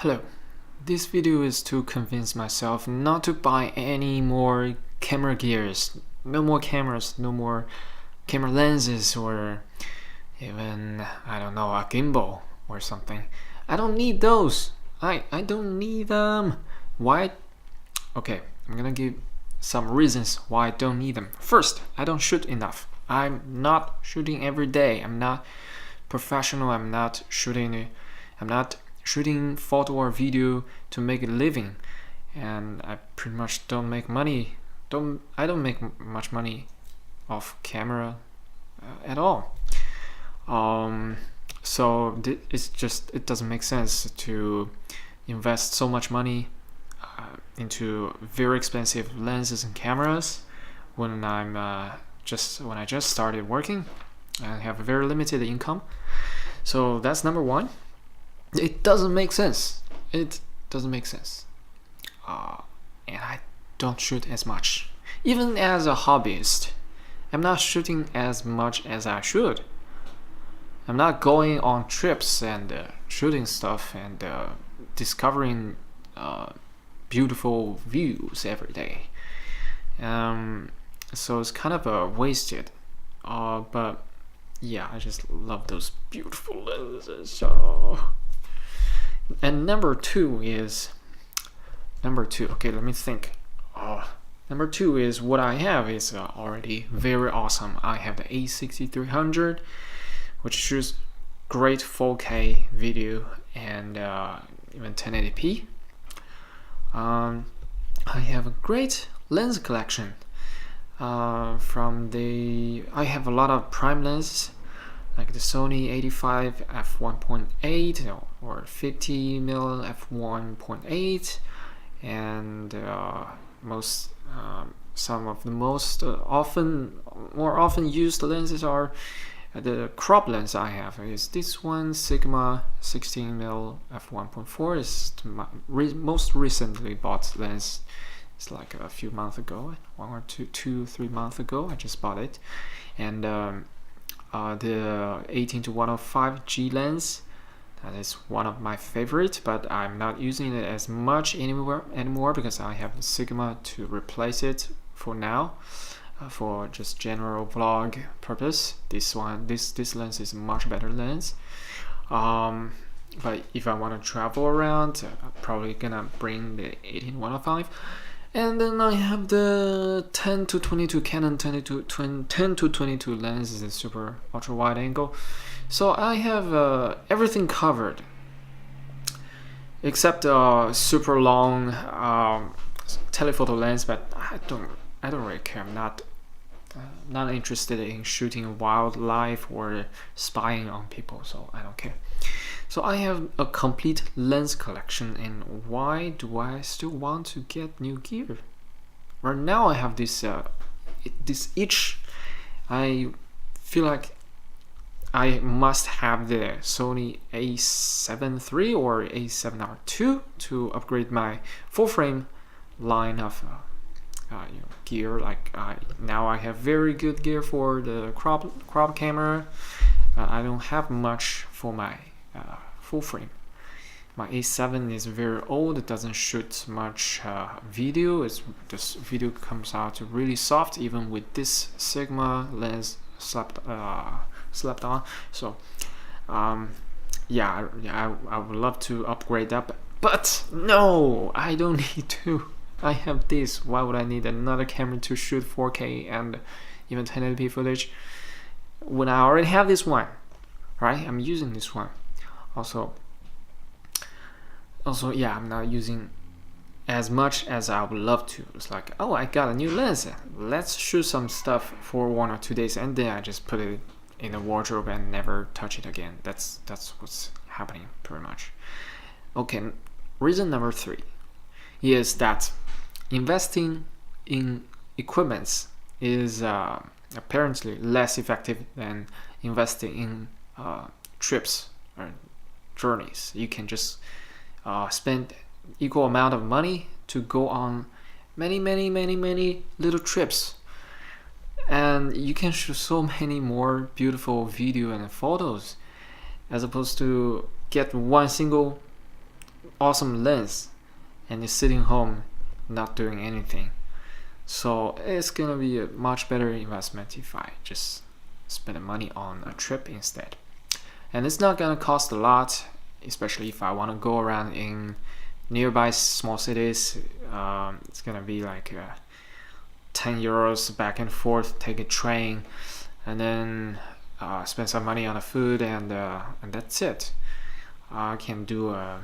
Hello, this video is to convince myself not to buy any more camera gears, no more cameras, no more camera lenses, or even, I don't know, a gimbal or something. I don't need those. I don't need them. Why? Okay, I'm gonna give some reasons why I don't need them. First, I don't shoot enough. I'm not shooting every day. I'm not professional. I'm not shooting photo or video to make a living, and I pretty much don't make money. I don't make much money off camera at all. So it doesn't make sense to invest so much money into very expensive lenses and cameras when I just started working and have a very limited income. So that's number one. It doesn't make sense. And I don't shoot as much. Even as a hobbyist, I'm not shooting as much as I should. I'm not going on trips and shooting stuff and discovering beautiful views every day. So it's kind of wasted. But yeah, I just love those beautiful lenses. And number two, okay, let me think. Number two is what I have is already very awesome. I have the A6300, which shoots great 4K video and even 1080p. I have a great lens collection. I have a lot of prime lenses, like the Sony 85 f1.8 or 50mm f1.8, and some of the more often used lenses are the crop lens I have is this one, Sigma 16mm f1.4. is my most recently bought lens. It's like a few months ago, 3 months ago, I just bought it. And the 18-105 G lens, that is one of my favorite, but I'm not using it as much anymore because I have the Sigma to replace it for now, for just general vlog purpose. This lens is a much better lens. But if I want to travel around, I'm probably gonna bring the 18-105. And then I have the 10-22 Canon 10-22 lens, is a super ultra wide angle. So I have everything covered except a super long telephoto lens, but I don't really care. I'm not interested in shooting wildlife or spying on people, so I don't care. So I have a complete lens collection, and why do I still want to get new gear? Right now I have this itch. I feel like I must have the Sony A7 III or A7R II to upgrade my full frame line of gear. Like now I have very good gear for the crop camera. I don't have much for my full frame. My A7 is very old. It doesn't shoot much video. This video comes out really soft, even with this Sigma lens slapped on. So yeah, I would love to upgrade that, but no, I don't need to. I have this. Why would I need another camera to shoot 4K and even 1080p footage when I already have this one, right? I'm using this one. Also, yeah, I'm not using as much as I would love to. It's like, oh, I got a new lens. Let's shoot some stuff for 1 or 2 days, and then I just put it in a wardrobe and never touch it again. That's what's happening pretty much. Okay, reason number 3 is that investing in equipments is apparently less effective than investing in trips or journeys. You can just spend equal amount of money to go on many little trips, and you can shoot so many more beautiful video and photos as opposed to get one single awesome lens and is sitting home not doing anything. So it's gonna be a much better investment if I just spend the money on a trip instead. And it's not gonna cost a lot, especially if I want to go around in nearby small cities. It's gonna be like 10 euros back and forth, take a train, and then spend some money on the food, and that's it. I can do a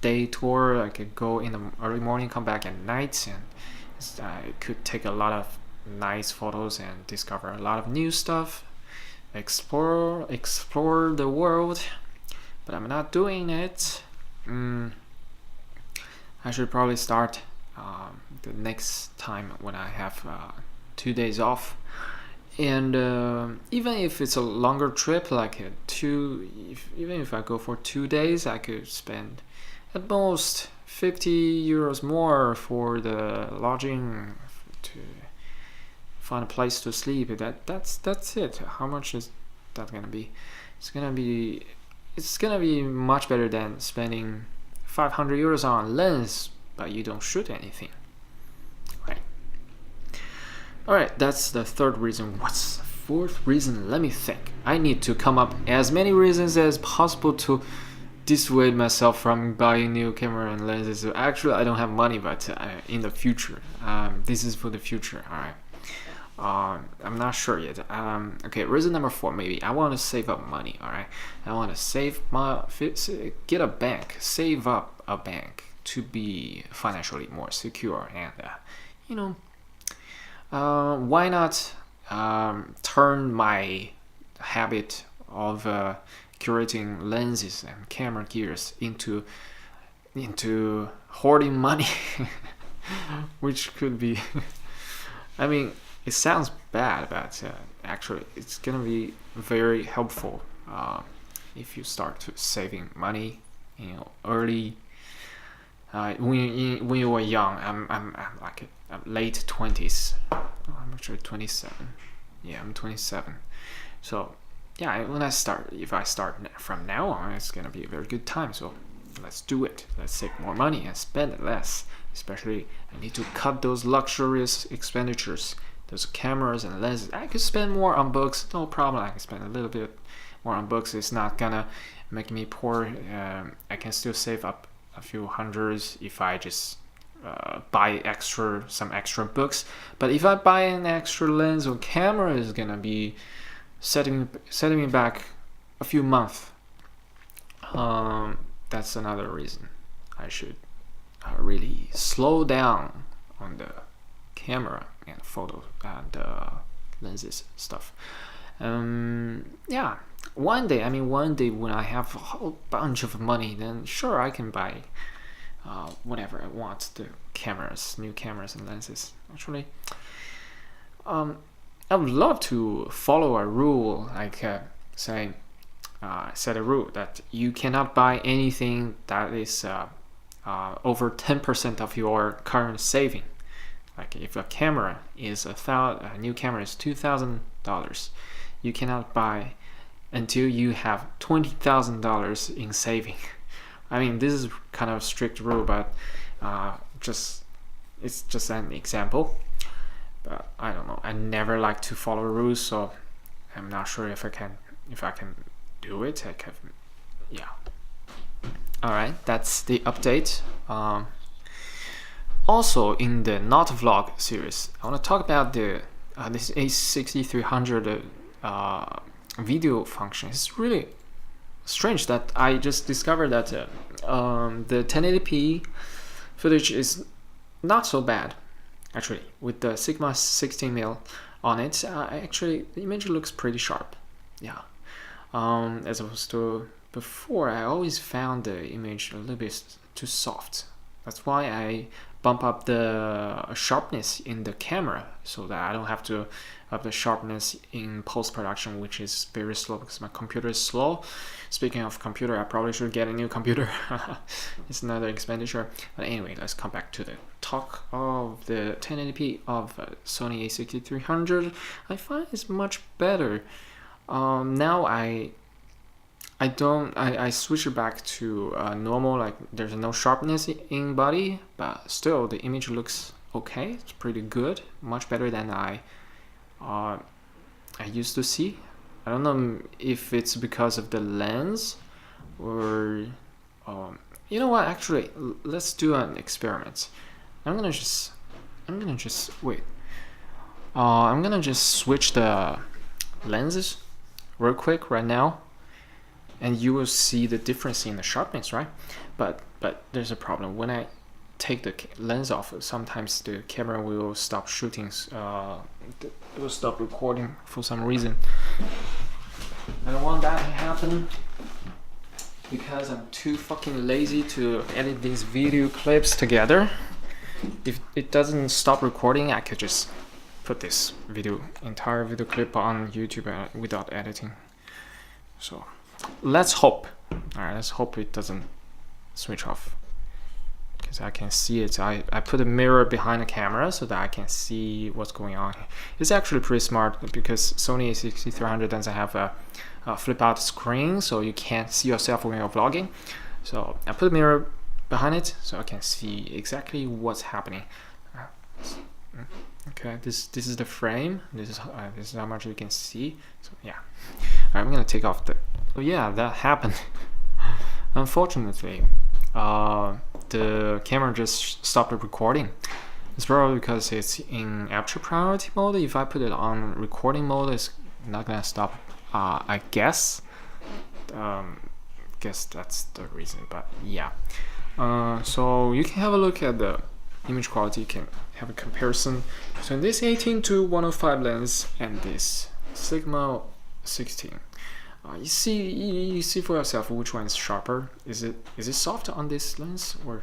day tour. I could go in the early morning, come back at night, and I could take a lot of nice photos and discover a lot of new stuff, explore the world. But I'm not doing it. I should probably start the next time when I have 2 days off. And even if it's a longer trip, like even if I go for 2 days, I could spend at most 50 euros more for the lodging, to find a place to sleep. That's it. How much is that gonna be? It's gonna be much better than spending 500 euros on lens, but you don't shoot anything. Right. Alright, that's the third reason. What's the fourth reason? Let me think. I need to come up as many reasons as possible to dissuade myself from buying new camera and lenses. Actually, I don't have money, but in the future. This is for the future. Alright. I'm not sure yet. Okay, reason number 4, maybe I want to save up money. All right, I want to get a bank, save up a bank to be financially more secure, and why not turn my habit of curating lenses and camera gears into hoarding money, which could be, I mean, it sounds bad, but actually it's gonna be very helpful if you start to saving money, early. When you were young, I'm like late 20s. I'm actually 27. Yeah, I'm 27. So yeah, if I start from now on, it's gonna be a very good time. So let's do it. Let's save more money and spend less. Especially, I need to cut those luxurious expenditures. Those cameras and lenses. I could spend more on books, no problem. I can spend a little bit more on books. It's not gonna make me poor. I can still save up a few hundreds if I just buy some extra books. But if I buy an extra lens or camera, it's gonna be setting me back a few months. That's another reason I should really slow down on the camera and photo and lenses stuff. Yeah, one day when I have a whole bunch of money, then sure, I can buy whatever I want, the new cameras and lenses. Actually, I would love to follow a rule, like set a rule that you cannot buy anything that is over 10% of your current saving. Like if a camera is a new camera is $2,000, you cannot buy until you have $20,000 in saving. I mean, this is kind of a strict rule, but it's just an example. But I don't know. I never like to follow rules, so I'm not sure if I can do it. Yeah. All right, that's the update. Also, in the Not Vlog series, I want to talk about this A6300 video function. It's really strange that I just discovered that the 1080p footage is not so bad. Actually, with the Sigma 16mm on it, actually the image looks pretty sharp. Yeah. As opposed to before, I always found the image a little bit too soft. That's why I bump up the sharpness in the camera so that I don't have to up the sharpness in post-production, which is very slow because my computer is slow. Speaking of computer, I probably should get a new computer. It's another expenditure. But anyway, let's come back to the talk of the 1080p of Sony A6300. I find it's much better. Now I I switch it back to normal, like there's no sharpness in body, but still the image looks okay. It's pretty good, much better than I used to see. I don't know if it's because of the lens or you know what, actually let's do an experiment. I'm gonna just wait. I'm gonna just switch the lenses real quick right now, and you will see the difference in the sharpness, right? But there's a problem. When I take the lens off, sometimes the camera will stop shooting. It will stop recording for some reason. I don't want that to happen because I'm too fucking lazy to edit these video clips together. If it doesn't stop recording, I could just put this entire video clip on YouTube without editing. So let's hope. Alright, let's hope it doesn't switch off, because I can see it. I put a mirror behind the camera so that I can see what's going on. It's actually pretty smart because Sony A6300 doesn't have a flip out screen, so you can't see yourself when you're vlogging. So I put a mirror behind it so I can see exactly what's happening. Okay, this is the frame. This is how much you can see. So yeah, I'm gonna take off the. Oh yeah, that happened. Unfortunately, the camera just stopped recording. It's probably because it's in aperture priority mode. If I put it on recording mode, it's not gonna stop. I guess. Guess that's the reason. But yeah. So you can have a look at the image quality. You can have a comparison between this 18-105 lens and this Sigma 16. You see for yourself which one is sharper. Is it soft on this lens, or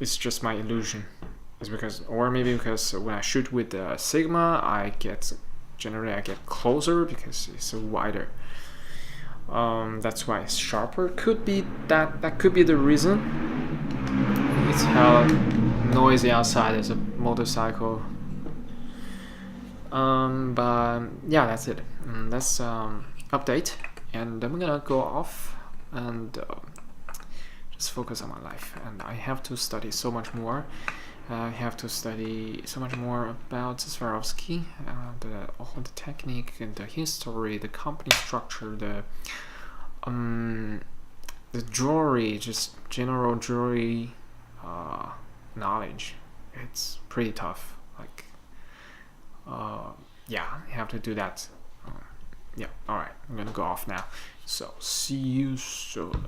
it's just my illusion? It's because, or maybe because when I shoot with the Sigma, generally I get closer because it's wider. That's why it's sharper. Could be that could be the reason. It's hella noisy outside. There's a motorcycle. But yeah, that's it. That's update, and I'm gonna go off and just focus on my life. And I have to study so much more. I have to study so much more about Swarovski, all the technique and the history, the company structure, the jewelry, just general jewelry knowledge. It's pretty tough. Like, yeah, I have to do that. Yeah, all right, I'm gonna go off now. So see you soon.